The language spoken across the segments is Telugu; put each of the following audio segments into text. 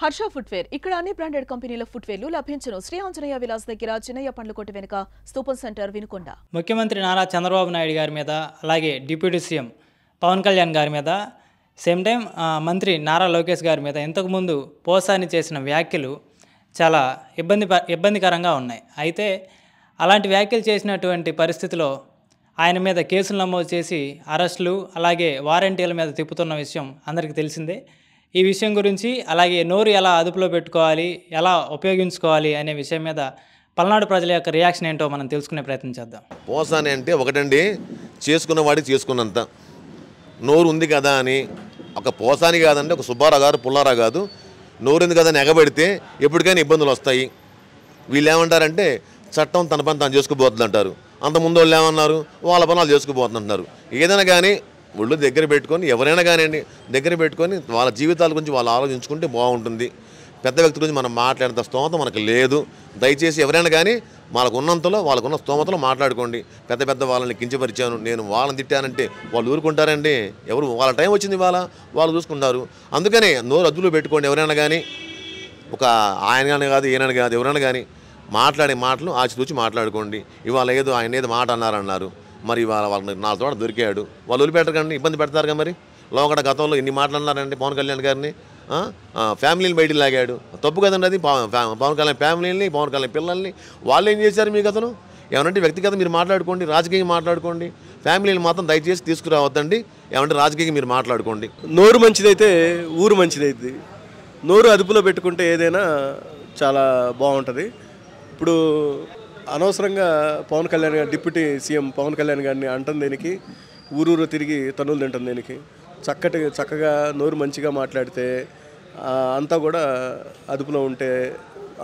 హర్ష ఫుట్వేర్ ఇక్కడ అన్ని బ్రాండెడ్ కంపెనీల ఫుట్వేర్లు లభించును. శ్రీ ఆంజనేయ విలాస్ దగ్గర చిన్నయ్య పండ్ల కొట్టు వెనుక స్తూపం సెంటర్ వినుకొండ. ముఖ్యమంత్రి నారా చంద్రబాబు నాయుడు గారి మీద అలాగే డిప్యూటీ సీఎం పవన్ కళ్యాణ్ గారి మీద సేమ్ టైం మంత్రి నారా లోకేష్ గారి మీద ఇంతకుముందు పోసాని చేసిన వ్యాఖ్యలు చాలా ఇబ్బందికరంగా ఉన్నాయి. అయితే అలాంటి వ్యాఖ్యలు చేసినటువంటి పరిస్థితిలో ఆయన మీద కేసులు నమోదు చేసి అరెస్టులు అలాగే వారంటీల మీద తిప్పుతున్న విషయం అందరికీ తెలిసిందే. ఈ విషయం గురించి అలాగే నోరు ఎలా అదుపులో పెట్టుకోవాలి, ఎలా ఉపయోగించుకోవాలి అనే విషయం మీద పల్నాడు ప్రజల యొక్క రియాక్షన్ ఏంటో మనం తెలుసుకునే ప్రయత్నం చేద్దాం. పోసాని అంటే ఒకటండి, చేసుకున్న వాడికి చేసుకున్నంత నోరు ఉంది కదా అని ఒక పోసాని కాదండి, ఒక సుబ్బారావు గారు పుల్లారావు కాదు, నోరు ఉంది కదా అని ఎగబెడితే ఎప్పటికైనా ఇబ్బందులు వస్తాయి. వీళ్ళు ఏమంటారంటే చట్టం తన పని తాను చేసుకుపోతుంది అంటారు. అంతకుముందు వాళ్ళు ఏమన్నారు, వాళ్ళ పని వాళ్ళు చేసుకుపోతుందంటున్నారు. ఏదైనా కానీ ఒళ్ళు దగ్గర పెట్టుకొని ఎవరైనా కానివ్వండి దగ్గర పెట్టుకొని వాళ్ళ జీవితాల గురించి వాళ్ళు ఆలోచించుకుంటే బాగుంటుంది. పెద్ద వ్యక్తి గురించి మనం మాట్లాడేంత స్తోమత మనకు లేదు. దయచేసి ఎవరైనా కానీ వాళ్ళకు ఉన్నంతలో వాళ్ళకున్న స్తోమతలో మాట్లాడుకోండి. పెద్ద వాళ్ళని కించపరిచాను, నేను వాళ్ళని తిట్టానంటే వాళ్ళు ఊరుకుంటారండి? ఎవరు వాళ్ళ టైం వచ్చింది వాళ్ళు చూసుకుంటారు. అందుకనే నోరు అదుపులో పెట్టుకోండి. ఎవరైనా కానీ ఒక ఆయన కానీ కాదు ఈయన కాదు ఎవరైనా కానీ మాట్లాడే మాటలు ఆచితూచి మాట్లాడుకోండి. ఇవాళ ఏదో ఆయన ఏదో మాట అన్నారు, మరి వాళ్ళని 4 చోట దొరికాడు, వాళ్ళు వదిలిపెట్టకండి, ఇబ్బంది పెడతారు కదా. మరి లోకడ గతంలో ఎన్ని మాటలు అన్నారండి పవన్ కళ్యాణ్ గారిని, ఫ్యామిలీని బయటికి లాగాడు. తప్పు కదండి అది. పవన్ కళ్యాణ్ ఫ్యామిలీని, పవన్ కళ్యాణ్ పిల్లల్ని వాళ్ళు ఏం చేశారు మీ గతను? ఏమంటే వ్యక్తిగతం మీరు మాట్లాడుకోండి, రాజకీయంగా మాట్లాడుకోండి. ఫ్యామిలీని మాత్రం దయచేసి తీసుకురావద్దండి. ఏమంటే రాజకీయంగా మీరు మాట్లాడుకోండి. నోరు మంచిదైతే ఊరు మంచిదైద్ది. నోరు అదుపులో పెట్టుకుంటే ఏదైనా చాలా బాగుంటుంది. ఇప్పుడు అనవసరంగా పవన్ కళ్యాణ్ గారు డిప్యూటీ సీఎం పవన్ కళ్యాణ్ గారిని అంటుంది దేనికి, ఊరూరు తిరిగి తన్నులు తింటుంది దేనికి? చక్కగా నోరు మంచిగా మాట్లాడితే అంతా కూడా అదుపులో ఉంటే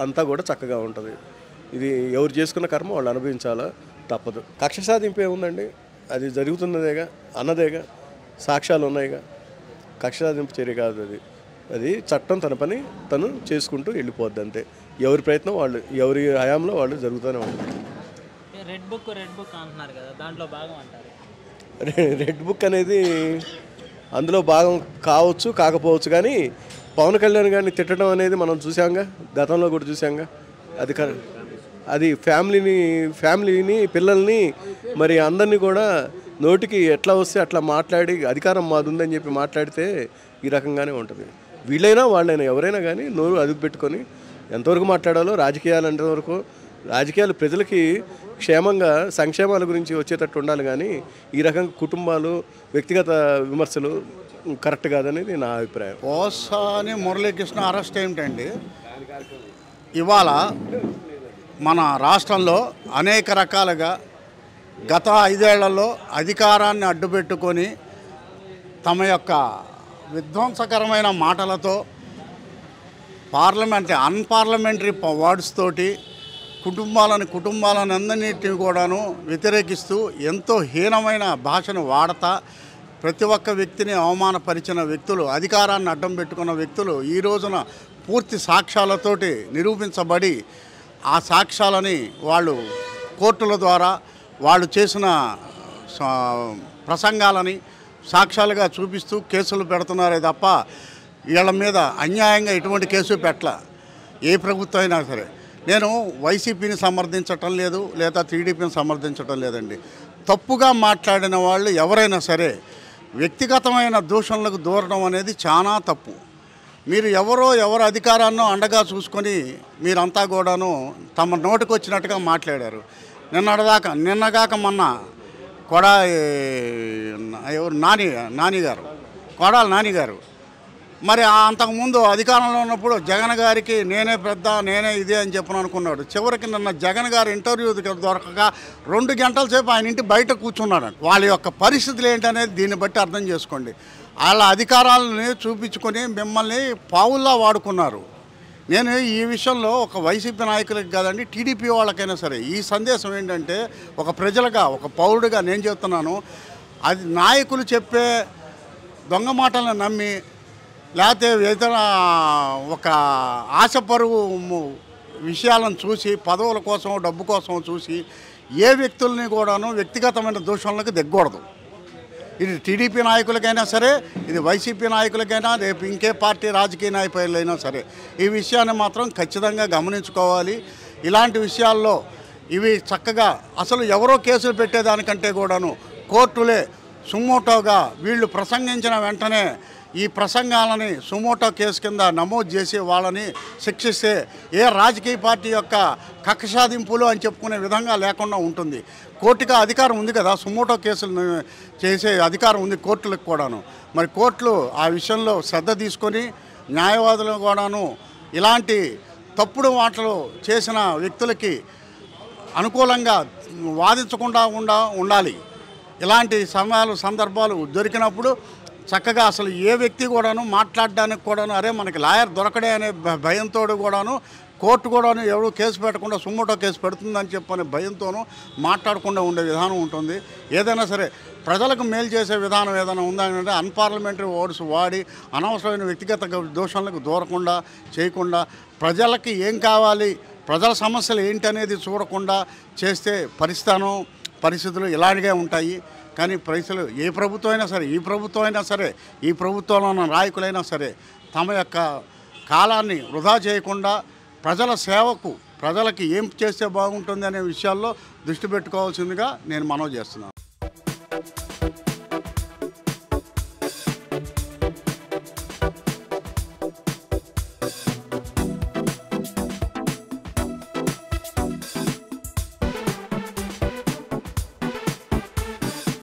అంతా కూడా చక్కగా ఉంటుంది. ఇది ఎవరు చేసుకున్న కర్మ వాళ్ళు అనుభవించాలా, తప్పదు. కక్ష సాధింపు ఏముందండి, అది జరుగుతున్నదేగా అన్నదేగా, సాక్ష్యాలు ఉన్నాయిగా. కక్ష సాధింపు చర్య కాదు అది చట్టం తన పని తను చేసుకుంటూ వెళ్ళిపోద్ది అంతే. ఎవరి ప్రయత్నం వాళ్ళు, ఎవరి హయాంలో వాళ్ళు జరుగుతూనే ఉంటుంది. రెడ్ బుక్ అంటున్నారు కదా, దాంట్లో భాగం అంటారు. రెడ్ బుక్ అనేది అందులో భాగం కావచ్చు కాకపోవచ్చు, కానీ పవన్ కళ్యాణ్ గారిని తిట్టడం అనేది మనం చూసాంగా, గతంలో కూడా చూసాంగా. అది ఫ్యామిలీని పిల్లల్ని మరి అందరినీ కూడా నోటికి ఎట్లా వస్తే అట్లా మాట్లాడి అధికారం మాదుందని చెప్పి మాట్లాడితే ఈ రకంగానే ఉంటుంది. వీళ్ళైనా వాళ్ళైనా ఎవరైనా కానీ నోరు అదుపు పెట్టుకొని ఎంతవరకు మాట్లాడాలో, రాజకీయాలు అంతవరకు, రాజకీయాలు ప్రజలకి క్షేమంగా సంక్షేమాల గురించి వచ్చేటట్టు ఉండాలి. కానీ ఈ రకంగా కుటుంబాలు వ్యక్తిగత విమర్శలు కరెక్ట్ కాదనేది నా అభిప్రాయం. పోసాని మురళీకృష్ణ అరెస్ట్ ఏమిటండి? ఇవాళ మన రాష్ట్రంలో అనేక రకాలుగా గత 5 ఏళ్లలో అధికారాన్ని అడ్డుపెట్టుకొని తమ యొక్క విధ్వంసకరమైన మాటలతో అన్పార్లమెంటరీ వర్డ్స్ తోటి కుటుంబాలను అందరినీ కూడాను వ్యతిరేకిస్తూ ఎంతో హీనమైన భాషను వాడతా ప్రతి ఒక్క వ్యక్తిని అవమానపరిచిన వ్యక్తులు, అధికారాన్ని అడ్డం పెట్టుకున్న వ్యక్తులు ఈ రోజున పూర్తి సాక్ష్యాలతోటి నిరూపించబడి ఆ సాక్ష్యాలని వాళ్ళు కోర్టుల ద్వారా వాళ్ళు చేసిన ప్రసంగాలని సాక్ష్యాలుగా చూపిస్తూ కేసులు పెడుతున్నారే తప్ప వీళ్ళ మీద అన్యాయంగా ఎటువంటి కేసు పెట్టల ఏ ప్రభుత్వం అయినా సరే. నేను వైసీపీని సమర్థించటం లేదు, లేదా టీడీపీని సమర్థించటం లేదండి. తప్పుగా మాట్లాడిన వాళ్ళు ఎవరైనా సరే వ్యక్తిగతమైన దూషణలకు దూరడం అనేది చాలా తప్పు. మీరు ఎవరు అధికారాన్నో అండగా చూసుకొని మీరంతా కూడాను తమ నోటికి వచ్చినట్టుగా మాట్లాడారు. నిన్నగాక మొన్న కొడాలి నానిగారు మరి అంతకుముందు అధికారంలో ఉన్నప్పుడు జగన్ గారికి నేనే పెద్ద నేనే ఇదే అని చెప్పని అనుకున్నాడు. చివరికి నిన్న జగన్ గారు ఇంటర్వ్యూ దొరకక 2 గంటల సేపు ఆయన ఇంటి బయట కూర్చున్నాడు. వాళ్ళ యొక్క పరిస్థితులు ఏంటనేది దీన్ని బట్టి అర్థం చేసుకోండి. వాళ్ళ అధికారాలని చూపించుకొని మిమ్మల్ని పావుల్లా వాడుకున్నారు. నేను ఈ విషయంలో ఒక వైసీపీ నాయకులకి కాదండి, టీడీపీ వాళ్ళకైనా సరే ఈ సందేశం ఏంటంటే, ఒక ప్రజలుగా ఒక పౌరుడిగా నేను చెప్తున్నాను, అది నాయకులు చెప్పే దొంగ మాటలను నమ్మి లేకపోతే ఇతర ఒక ఆశపరువు విషయాలను చూసి పదవుల కోసం డబ్బు కోసం చూసి ఏ వ్యక్తుల్ని కూడాను వ్యక్తిగతమైన దూషణలకు దిగకూడదు. ఇది టీడీపీ నాయకులకైనా సరే, ఇది వైసీపీ నాయకులకైనా, రేపు ఇంకే పార్టీ రాజకీయ నాయకులైనా సరే ఈ విషయాన్ని మాత్రం ఖచ్చితంగా గమనించుకోవాలి. ఇలాంటి విషయాల్లో ఇవి చక్కగా అసలు ఎవరో కేసులు పెట్టేదానికంటే కూడాను కోర్టులే సుమోటోగా వీళ్ళు ప్రసంగించిన వెంటనే ఈ ప్రసంగాలని సుమోటో కేసు కింద నమోదు చేసి వాళ్ళని శిక్షిస్తే ఏ రాజకీయ పార్టీ యొక్క కక్ష సాధింపులు అని చెప్పుకునే విధంగా లేకుండా ఉంటుంది. కోర్టుకి అధికారం ఉంది కదా, సుమోటో కేసులు చేసే అధికారం ఉంది కోర్టులకు కూడాను. మరి కోర్టులు ఆ విషయంలో శ్రద్ధ తీసుకొని న్యాయవాదులు కూడాను ఇలాంటి తప్పుడు మాటలు చేసిన వ్యక్తులకి అనుకూలంగా వాదించకుండా ఉండాలి. ఇలాంటి సందర్భాలు దొరికినప్పుడు చక్కగా అసలు ఏ వ్యక్తి కూడాను మాట్లాడడానికి కూడాను అరే మనకి లాయర్ దొరకడే అనే భయంతో కూడాను కోర్టు కూడాను ఎవరు కేసు పెట్టకుండా సుమోటో కేసు పెడుతుందని చెప్పనే భయంతోనూ మాట్లాడకుండా ఉండే విధానం ఉంటుంది. ఏదైనా సరే ప్రజలకు మేలు చేసే విధానం ఏదైనా ఉందంటే అన్పార్లమెంటరీ వర్డ్స్ వాడి అనవసరమైన వ్యక్తిగత దోషాలకు దూరకుండా చేయకుండా ప్రజలకి ఏం కావాలి, ప్రజల సమస్యలు ఏంటి అనేది చూడకుండా చేస్తే పరిస్థితులు ఇలాగే ఉంటాయి. కానీ ప్రజలు ఏ ప్రభుత్వం అయినా సరే, ఈ ప్రభుత్వం అయినా సరే, ఈ ప్రభుత్వంలో ఉన్న నాయకులైనా సరే తమ యొక్క కాలాన్ని వృధా చేయకుండా ప్రజల సేవకు ప్రజలకి ఏం చేస్తే బాగుంటుంది అనే విషయాల్లో దృష్టి పెట్టుకోవాల్సిందిగా నేను మనవి చేస్తున్నాను.